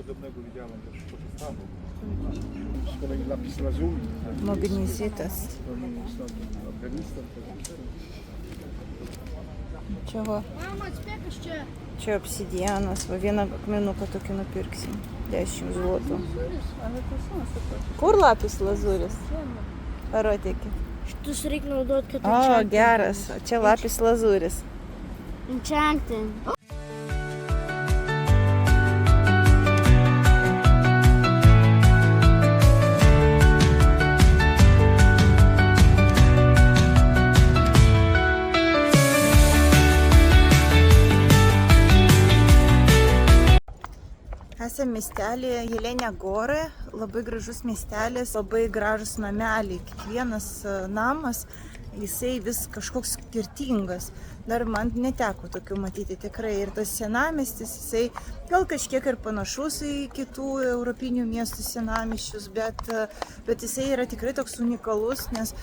dawnego widziałem też to samo. Z kolei lapis lazuli. Magnezitas. Afganistan. Čego? Mama, atspėk, aš čia. Čia obsidianas, va vieną akmenuką tokį nupirksim. 10 zlotų. Kur lapis lazuris? Parodykit. Šitus reikia naudoti, kad O, geras. O čia lapis lazuris. Enchanting. Esame miestelėje Jelenė Gorė, labai gražus miestelis, labai gražus nameliai. Kiekvienas namas, jisai vis kažkoks skirtingas. Dar man neteko tokių matyti tikrai. Ir tas senamiestis, jisai gal kažkiek ir panašus į kitų europinių miestų senamiesčius, bet jisai yra tikrai toks unikalus, nes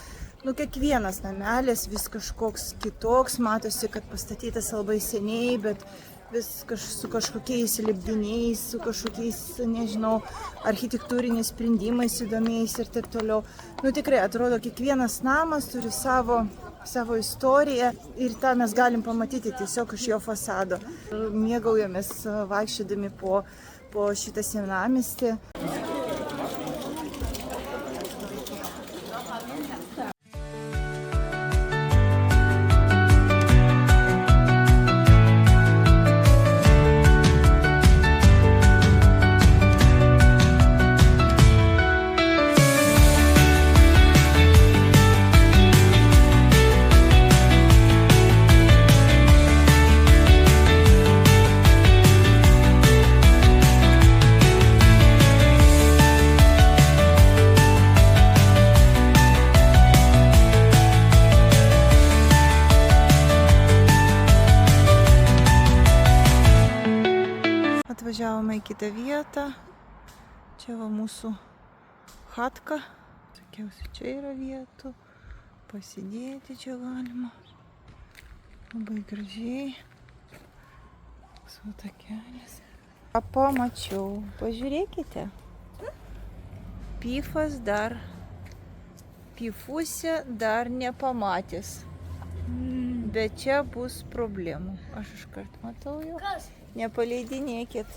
kiekvienas namelis vis kažkoks kitoks, matosi, kad pastatytas labai seniai, bet vis su kažkokiais lipdiniais, su kažkokiais, nežinau, architektūriniais sprendimais įdomiais ir taip toliau. Tikrai atrodo, kiekvienas namas turi savo istoriją ir tą mes galim pamatyti tiesiog iš jo fasado. Mėgaujamės vaikščiodami po šitą senamiestį. Atvažiavome į kitą vietą. Čia va mūsų chatka. Sakiausi, čia yra vietų. Pasidėti čia galima. Labai gražiai. Su takelis. Pamačiau. Pažiūrėkite. Pifusė dar nepamatęs. Bet čia bus problemų. Aš iškart matau jau. Kas? Nepaleidinėkit.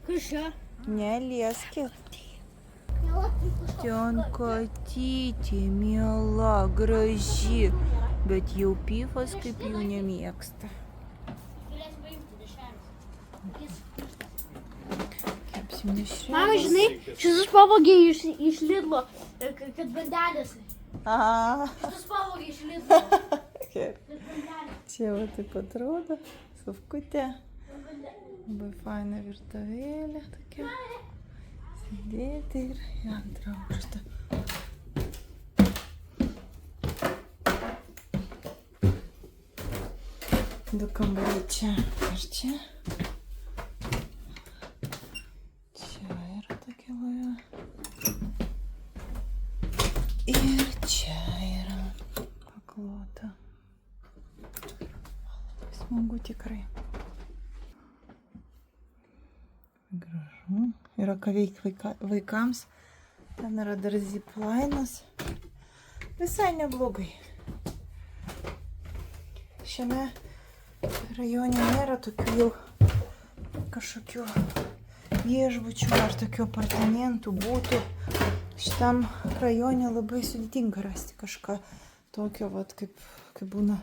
Kas čia? Nelieskit. Ten katytė, miela, graži. Bet jau pifas kaip jų nemėgsta. Kepsim dešrelės. Mama, žinai, šitus pavogė iš Lidlo, kad bandelės. Aha. Šitus pavogė iš Lidlo. Čia va taip atrodo. Sufkutė. Labai faina virtuvėlė tokia. Sėdėti ir į antrą aukštą. Du kambariai čia ir čia. Čia yra tokia loja. Ir čia yra paklota. Labai smagu tikrai. Gražu. Yra ką veikti vaikams. Ten yra dar ziplainas. Visai neblogai. Šiame rajone nėra tokių jau kažkokių viešbučių ar tokių apartamentų būtų. Šitam rajone labai sudėtinga rasti kažką tokio, vat, kaip būna.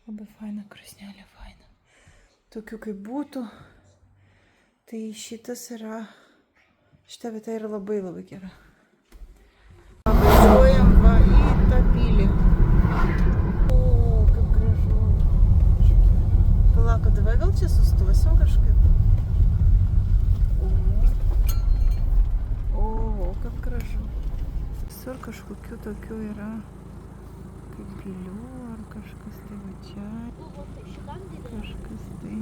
Labai faina krosnelė, faina. Tokių kaip būtų. Tai šita vieta yra labai gera. Važiuojam va į tą pilį. O, kaip gražu. Palauk, davai gal čia sustosim kažkaip. O, kaip gražu. Visur kažkokių tokių yra kaip pilių ar kažkas tai va čia. Kažkas tai.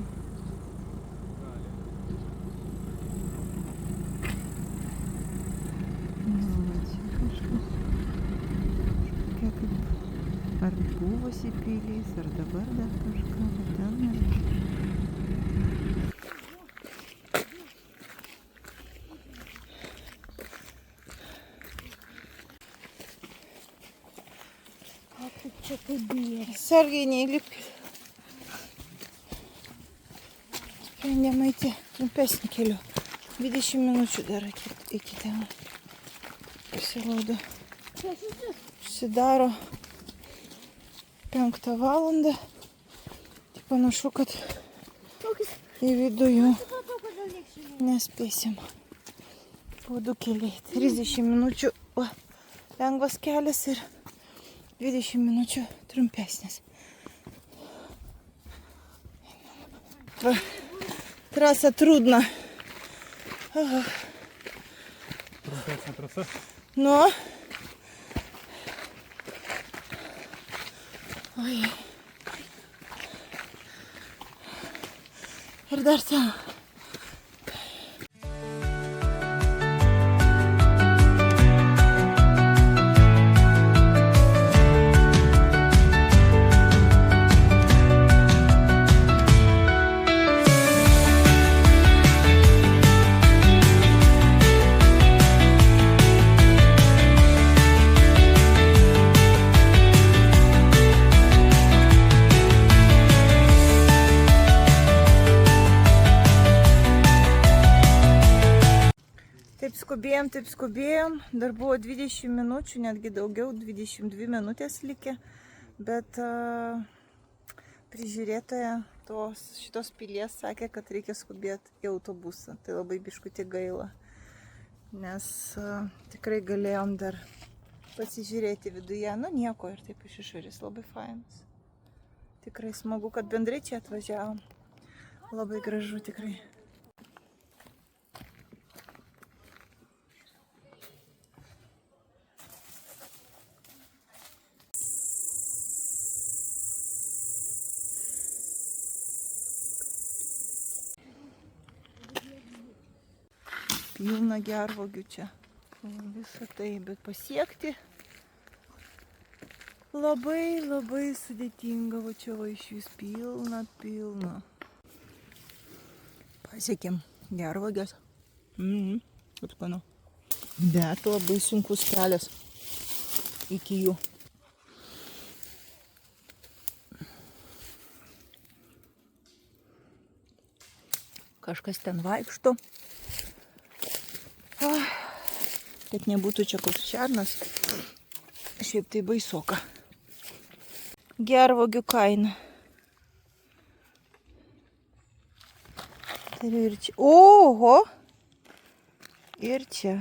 Ar buvusi pilis, ar dabar dar kažką, bet ten yra. Čia kaip bijai. Sargiai neįlipkit. Sprendėm eiti trumpesnį keliu. 20 minučių dar iki ten. Pasirodo. Susidaro 5 valandą. Tai panašu, kad į vidų jau nespėsim. Po 2 keliai. 30 minučių lengvas kelias ir 20 minučių trumpesnis. Trasa trudna. Trumpesnė trasa. Nu. Oi. Ir dar ten. Taip skubėjom, dar buvo 20 minučių, netgi daugiau, 22 minutės likė, bet prižiūrėtoja šitos pilies sakė, kad reikia skubėti į autobusą. Tai labai biškutį gaila, nes tikrai galėjom dar pasižiūrėti viduje, nu nieko ir taip iš išorės labai fainas. Tikrai smagu, kad bendrai čia atvažiavom, labai gražu tikrai. Pilna gervuogių čia. Visą tai, bet pasiekti labai sudėtinga. Va čia va iš vis pilna. Pasiekėm gervuogės. Kaip skanu. Bet labai sunkus kelias iki jų. Kažkas ten vaikšto. Kad nebūtų čia koks šernas, šiaip tai baisoka. Gervuogių kaina. Ir čia. Oho! Ir čia.